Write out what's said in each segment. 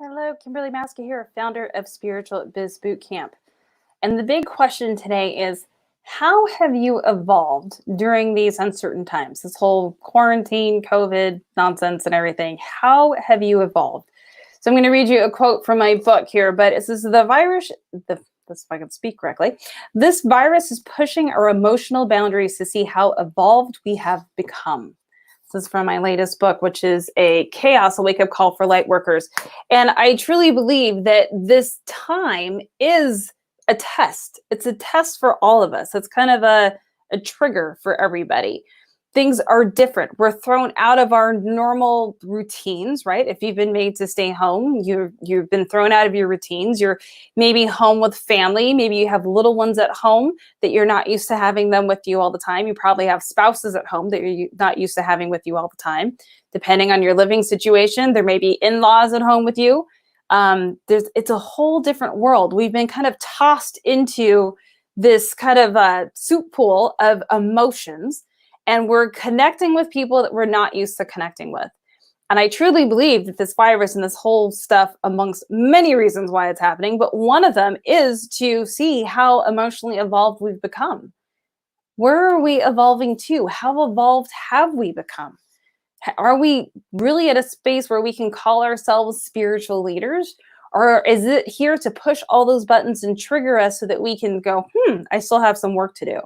Hello, Kimberly Maska here, founder of Spiritual Biz Bootcamp. And the big question today is, how have you evolved during these uncertain times? This whole quarantine, COVID nonsense and everything. How have you evolved? So I'm going to read you a quote from my book here, but it says, if I can speak correctly, this virus is pushing our emotional boundaries to see how evolved we have become. This is from my latest book, which is a chaos, a wake-up call for light workers. And I truly believe that this time is a test. It's a test for all of us. It's kind of a trigger for everybody. Things are different. We're thrown out of our normal routines, right? If you've been made to stay home, you've been thrown out of your routines. You're maybe home with family. Maybe you have little ones at home that you're not used to having them with you all the time. You probably have spouses at home that you're not used to having with you all the time. Depending on your living situation, there may be in-laws at home with you. It's a whole different world. We've been kind of tossed into this kind of soup pool of emotions, and we're connecting with people that we're not used to connecting with. And I truly believe that this virus and this whole stuff, amongst many reasons why it's happening, but one of them is to see how emotionally evolved we've become. Where are we evolving to? How evolved have we become? Are we really at a space where we can call ourselves spiritual leaders? Or is it here to push all those buttons and trigger us so that we can go, I still have some work to do?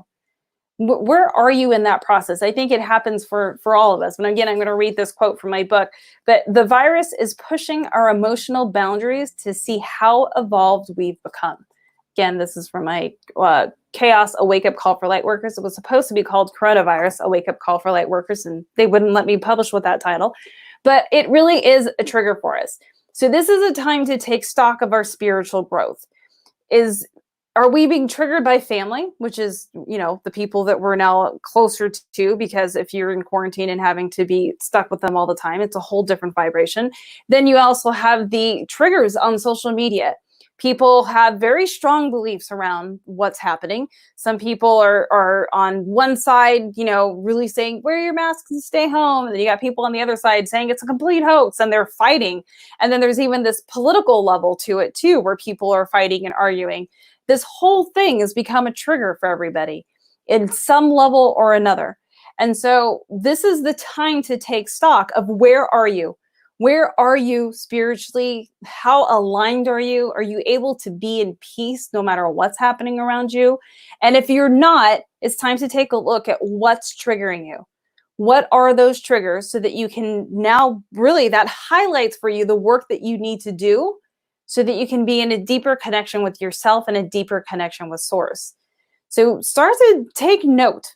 Where are you in that process? I think it happens for all of us. And again, I'm going to read this quote from my book, but the virus is pushing our emotional boundaries to see how evolved we've become. Again, this is from my Chaos, a wake-up call for light workers. It was supposed to be called Coronavirus, a wake-up call for light workers, and they wouldn't let me publish with that title. But it really is a trigger for us. So this is a time to take stock of our spiritual growth. Are we being triggered by family, which is, the people that we're now closer to, because if you're in quarantine and having to be stuck with them all the time, it's a whole different vibration. Then you also have the triggers on social media. People have very strong beliefs around what's happening. Some people are on one side, really saying, wear your masks and stay home. And then you got people on the other side saying it's a complete hoax and they're fighting. And then there's even this political level to it too, where people are fighting and arguing. This whole thing has become a trigger for everybody in some level or another. And so this is the time to take stock of where are you? Where are you spiritually? How aligned are you? Are you able to be in peace no matter what's happening around you? And if you're not, it's time to take a look at what's triggering you. What are those triggers so that you can now really, that highlights for you the work that you need to do so that you can be in a deeper connection with yourself and a deeper connection with source. So start to take note.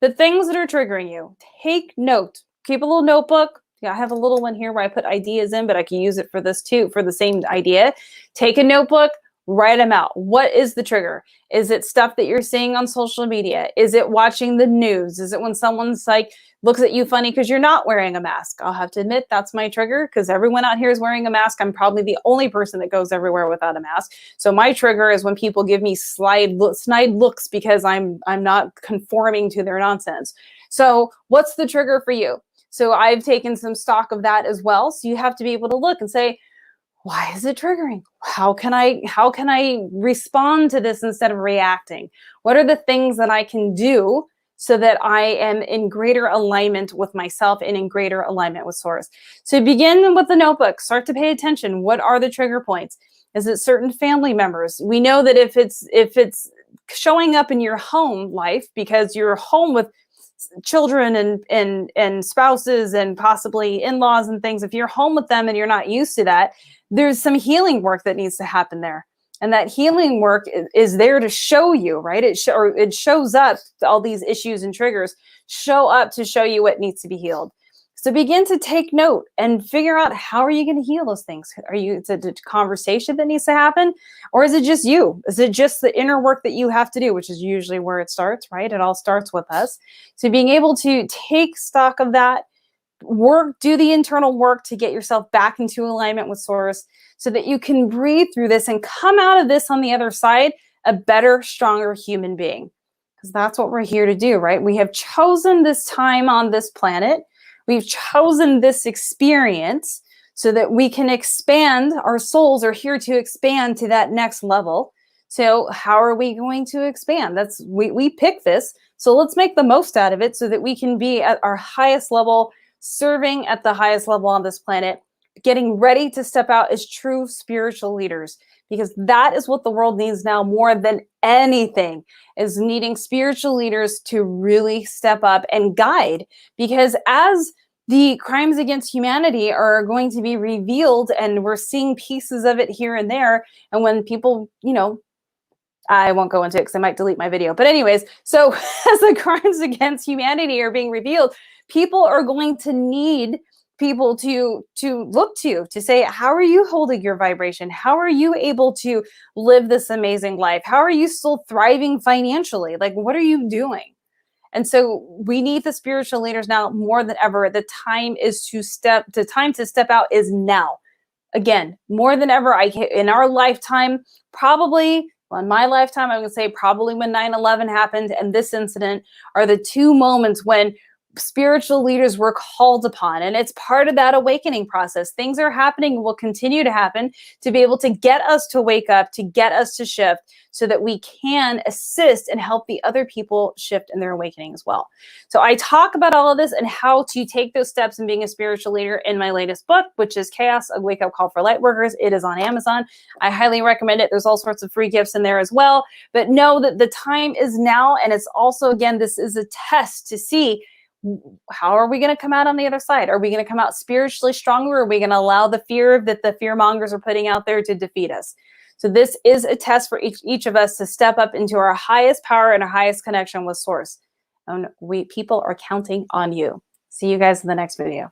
The things that are triggering you, take note. Keep a little notebook. I have a little one here where I put ideas in, but I can use it for this too, for the same idea. Take a notebook, write them out. What is the trigger? Is it stuff that you're seeing on social media? Is it watching the news? Is it when someone's like, looks at you funny because you're not wearing a mask? I'll have to admit that's my trigger because everyone out here is wearing a mask. I'm probably the only person that goes everywhere without a mask. So my trigger is when people give me snide looks because I'm not conforming to their nonsense. So what's the trigger for you? So I've taken some stock of that as well. So you have to be able to look and say, why is it triggering? How can I respond to this instead of reacting? What are the things that I can do so that I am in greater alignment with myself and in greater alignment with source? So begin with the notebook, start to pay attention. What are the trigger points? Is it certain family members? We know that if it's showing up in your home life because you're home with children and spouses and possibly in-laws and things, if you're home with them and you're not used to that, there's some healing work that needs to happen there. And that healing work is there to show you, right? It shows up, all these issues and triggers show up to show you what needs to be healed. So begin to take note and figure out, how are you going to heal those things? Is it a conversation that needs to happen? Or is it just you? Is it just the inner work that you have to do, which is usually where it starts, right? It all starts with us. So being able to take stock of that, do the internal work to get yourself back into alignment with source so that you can breathe through this and come out of this on the other side a better, stronger human being. Because that's what we're here to do, right? We have chosen this time on this planet. We've chosen this experience so that we can expand. Our souls are here to expand to that next level. So how are we going to expand? We pick this. So let's make the most out of it so that we can be at our highest level, serving at the highest level on this planet, getting ready to step out as true spiritual leaders, because that is what the world needs now more than anything, is needing spiritual leaders to really step up and guide. Because as the crimes against humanity are going to be revealed, and we're seeing pieces of it here and there, and when people, I won't go into it because I might delete my video. But anyways, so as the crimes against humanity are being revealed, people are going to need people to look to say, how are you holding your vibration? How are you able to live this amazing life? How are you still thriving financially? Like, what are you doing? And so we need the spiritual leaders now more than ever. The time to step out is now. Again, more than ever, in our lifetime, probably, well, in my lifetime, I would say probably when 9/11 happened and this incident are the two moments when spiritual leaders were called upon. And it's part of that awakening process. Things are happening and will continue to happen to be able to get us to wake up, to get us to shift, so that we can assist and help the other people shift in their awakening as well. So I talk about all of this and how to take those steps in being a spiritual leader in my latest book, which is Chaos, a Wake Up Call for Lightworkers. It is on Amazon. I highly recommend it. There's all sorts of free gifts in there as well. But know that the time is now. And it's also, again, this is a test to see, how are we going to come out on the other side? Are we going to come out spiritually stronger? Or are we going to allow the fear that the fear mongers are putting out there to defeat us? So this is a test for each of us to step up into our highest power and our highest connection with Source. And people are counting on you. See you guys in the next video.